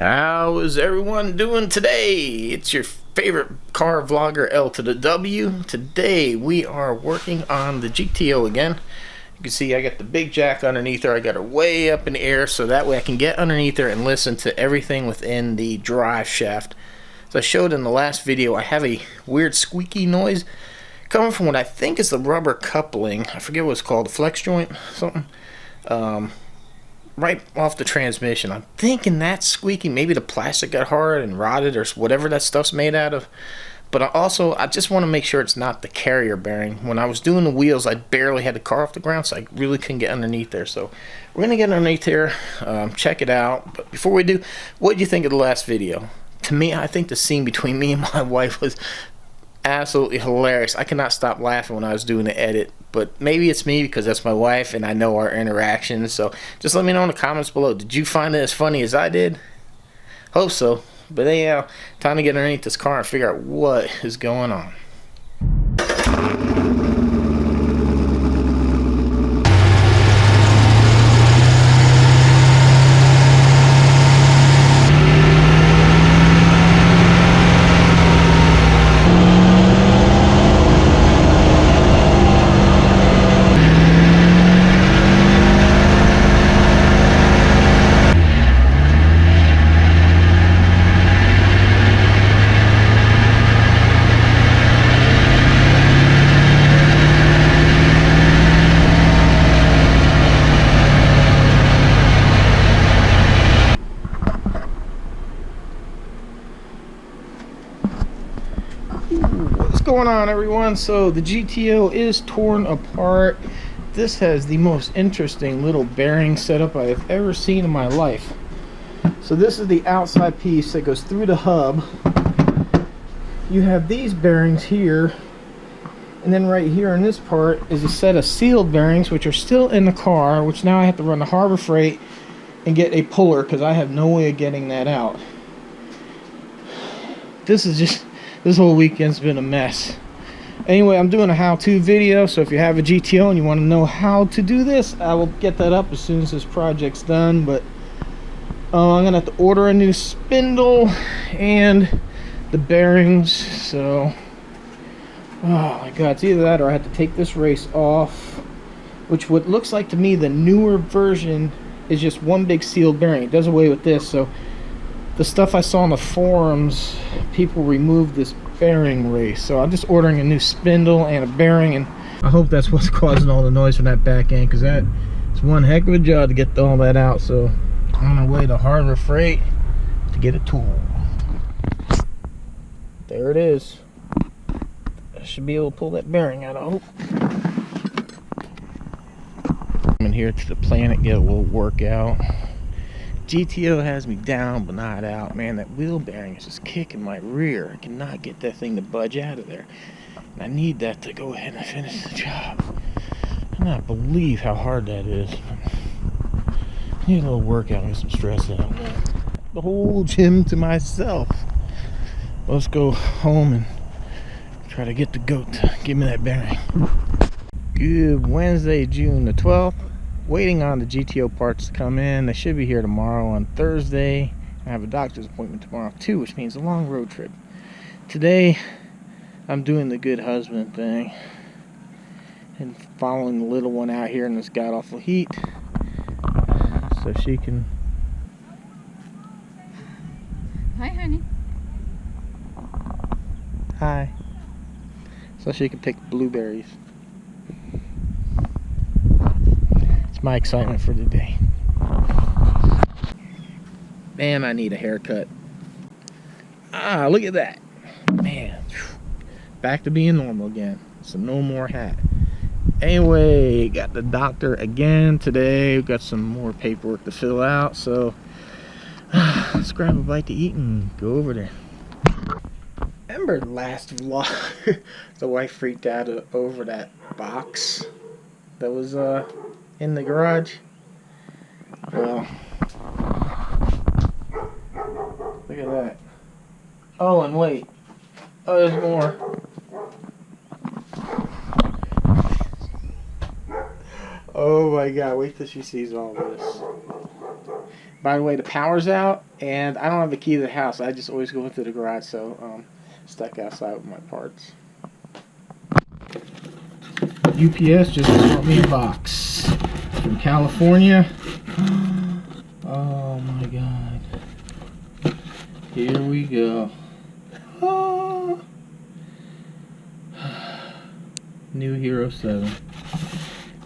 How is everyone doing today? It's your favorite car vlogger, L to the W. Today we are working on the GTO again. You can see I got the big jack underneath her. I got her way up in the air so that way I can get underneath her and listen to everything within the drive shaft. As I showed in the last video, I have a weird squeaky noise coming from what I think is the rubber coupling. I forget what it's called, the flex joint, something. Right off the transmission. I'm thinking that's squeaking. Maybe the plastic got hard and rotted or whatever that stuff's made out of. But I just want to make sure it's not the carrier bearing. When I was doing the wheels, I barely had the car off the ground, so I really couldn't get underneath there. So we're going to get underneath here, check it out. But before we do, what did you think of the last video? To me, I think the scene between me and my wife was absolutely hilarious. I could not stop laughing when I was doing the edit, but maybe it's me because that's my wife and I know our interactions. So just let me know in the comments below. Did you find it as funny as I did? Hope so. But anyhow, time to get underneath this car and figure out what is going on. What's going on, everyone? So the GTO is torn apart. This has the most interesting little bearing setup I've ever seen in my life. So this is the outside piece that goes through the hub. You have these bearings here, and then right here in this part is a set of sealed bearings which are still in the car, which now I have to run to Harbor Freight and get a puller because I have no way of getting that out. This whole weekend's been a mess. Anyway, I'm doing a how-to video, so if you have a GTO and you want to know how to do this, I will get that up as soon as this project's done. But I'm gonna have to order a new spindle and the bearings. So, oh my god, it's either that or I have to take this race off, which what looks like to me the newer version is just one big sealed bearing. It does away with this. So the stuff I saw on the forums, people removed this bearing race. So I'm just ordering a new spindle and a bearing, and I hope that's what's causing all the noise from that back end, because that is one heck of a job to get all that out. So I'm on my way to Harbor Freight to get a tool. There it is. I should be able to pull that bearing out, I hope. I'm in here to the Planet, get a little workout. GTO has me down but not out. Man, that wheel bearing is just kicking my rear. I cannot get that thing to budge out of there. And I need that to go ahead and finish the job. I cannot believe how hard that is. I need a little workout and get some stress out. The whole gym to myself. Let's go home and try to get the goat to give me that bearing. Good Wednesday, June the 12th. Waiting on the GTO parts to come in. They should be here tomorrow on Thursday. I have a doctor's appointment tomorrow too, which means a long road trip. Today I'm doing the good husband thing and following the little one out here in this god awful heat so she can... Hi, honey. Hi. So she can pick blueberries. My excitement for the day. Man, I need a haircut. Ah, look at that. Man, back to being normal again. So no more hat. Anyway, got the doctor again today. We've got some more paperwork to fill out. So let's grab a bite to eat and go over there. Remember last vlog? The wife freaked out over that box that was in the garage. Well, look at that. Oh, and wait. Oh, there's more. Oh my god, wait till she sees all this. By the way, the power's out, and I don't have the key to the house. I just always go into the garage, so stuck outside with my parts. UPS just brought me a box from California. Oh my god. Here we go. Oh. New Hero 7.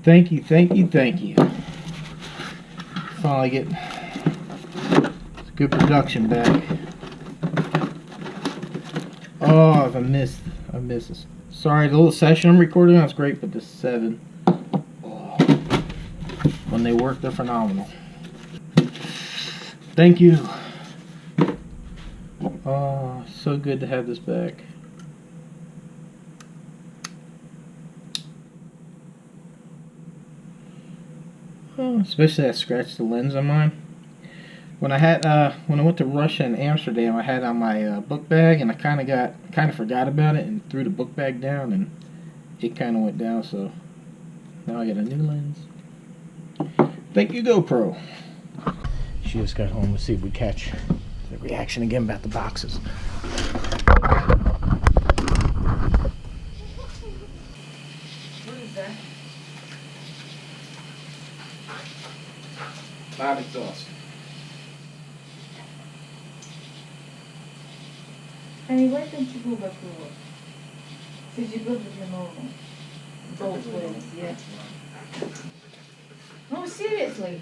Thank you, thank you, thank you. Finally getting good production back. Oh, I missed this. Sorry, the little session I'm recording on is great, but the 7, oh, when they work, they're phenomenal. Thank you. Oh, so good to have this back. Oh, especially that scratched the lens on mine. When I went to Russia and Amsterdam, I had it on my book bag, and I kind of forgot about it and threw the book bag down, and it kind of went down. So now I got a new lens. Thank you, GoPro. She just got home. Let's see if we catch the reaction again about the boxes. What is that? Loud exhaust. Honey, why don't you go back to work? Because you go with your normal. Both ways, yeah. No, seriously.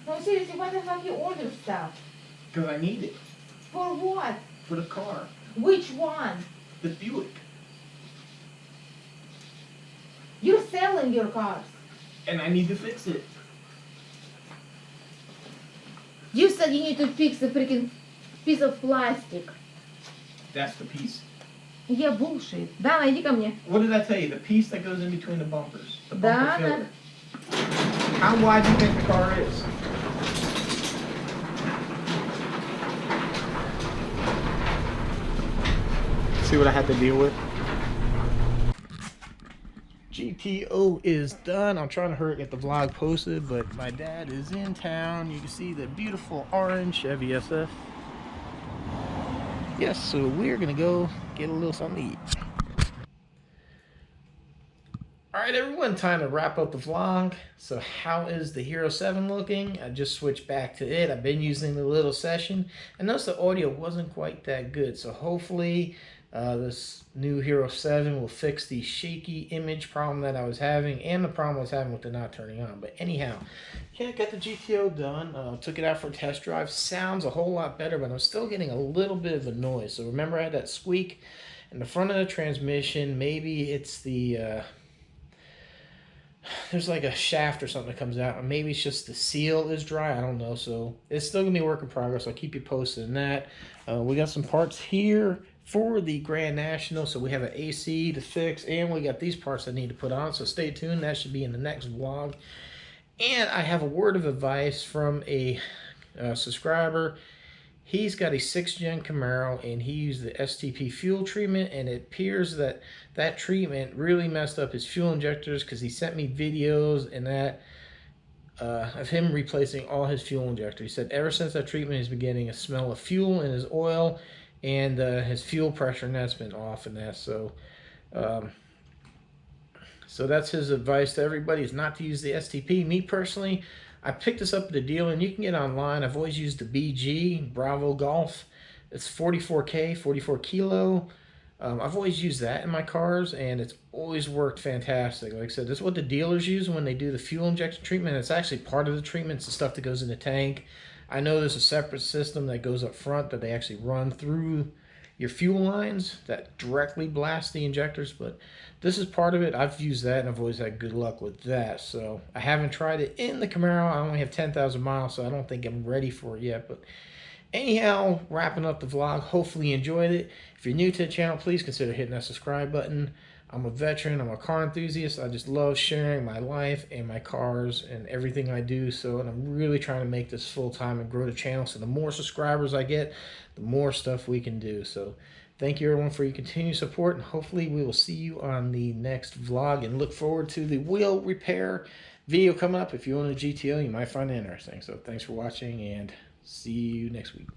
No, seriously, why the fuck you order stuff? Because I need it. For what? For the car. Which one? The Buick. You're selling your cars. And I need to fix it. You said you need to fix the freaking piece of plastic. That's the piece. Yeah, bullshit. Dana, иди ко мне. What did I tell you? The piece that goes in between the bumpers. The Да, bumper filler. How wide do you think the car is? See what I had to deal with? GTO is done. I'm trying to hurry get the vlog posted, but my dad is in town. You can see the beautiful orange Chevy SF. Yes, so we're gonna go get a little something to eat. Alright everyone, time to wrap up the vlog. So how is the Hero 7 looking? I just switched back to it. I've been using the little session. I noticed the audio wasn't quite that good, so hopefully this new Hero 7 will fix the shaky image problem that I was having and the problem I was having with the not turning on. But anyhow, yeah, got the GTO done. Took it out for a test drive. Sounds a whole lot better, but I'm still getting a little bit of a noise. So remember I had that squeak in the front of the transmission. Maybe it's the... there's like a shaft or something that comes out, or maybe it's just the seal is dry. I don't know. So it's still gonna be a work in progress. I'll keep you posted on that. We got some parts here for the Grand National, so we have an AC to fix, and we got these parts I need to put on. So stay tuned. That should be in the next vlog. And I have a word of advice from a subscriber. He's got a 6th gen Camaro, and he used the STP fuel treatment, and it appears that that treatment really messed up his fuel injectors, because he sent me videos and that of him replacing all his fuel injectors. He said ever since that treatment he's been getting a smell of fuel in his oil, and his fuel pressure, and that's been off and that. So so that's his advice to everybody, is not to use the STP. Me personally, I picked this up at the dealer, and you can get it online. I've always used the BG, Bravo Golf. It's 44K, 44 kilo. I've always used that in my cars, and it's always worked fantastic. Like I said, this is what the dealers use when they do the fuel injection treatment. It's actually part of the treatment. It's the stuff that goes in the tank. I know there's a separate system that goes up front that they actually run through your fuel lines that directly blast the injectors, but this is part of it. I've used that, and I've always had good luck with that. So I haven't tried it in the Camaro. I only have 10,000 miles, so I don't think I'm ready for it yet. But anyhow, wrapping up the vlog. Hopefully you enjoyed it. If you're new to the channel, please consider hitting that subscribe button. I'm a veteran. I'm a car enthusiast. I just love sharing my life and my cars and everything I do. So, and I'm really trying to make this full time and grow the channel. So the more subscribers I get, the more stuff we can do. So thank you everyone for your continued support, and hopefully we will see you on the next vlog, and look forward to the wheel repair video coming up. If you own a GTO, you might find it interesting. So thanks for watching, and see you next week.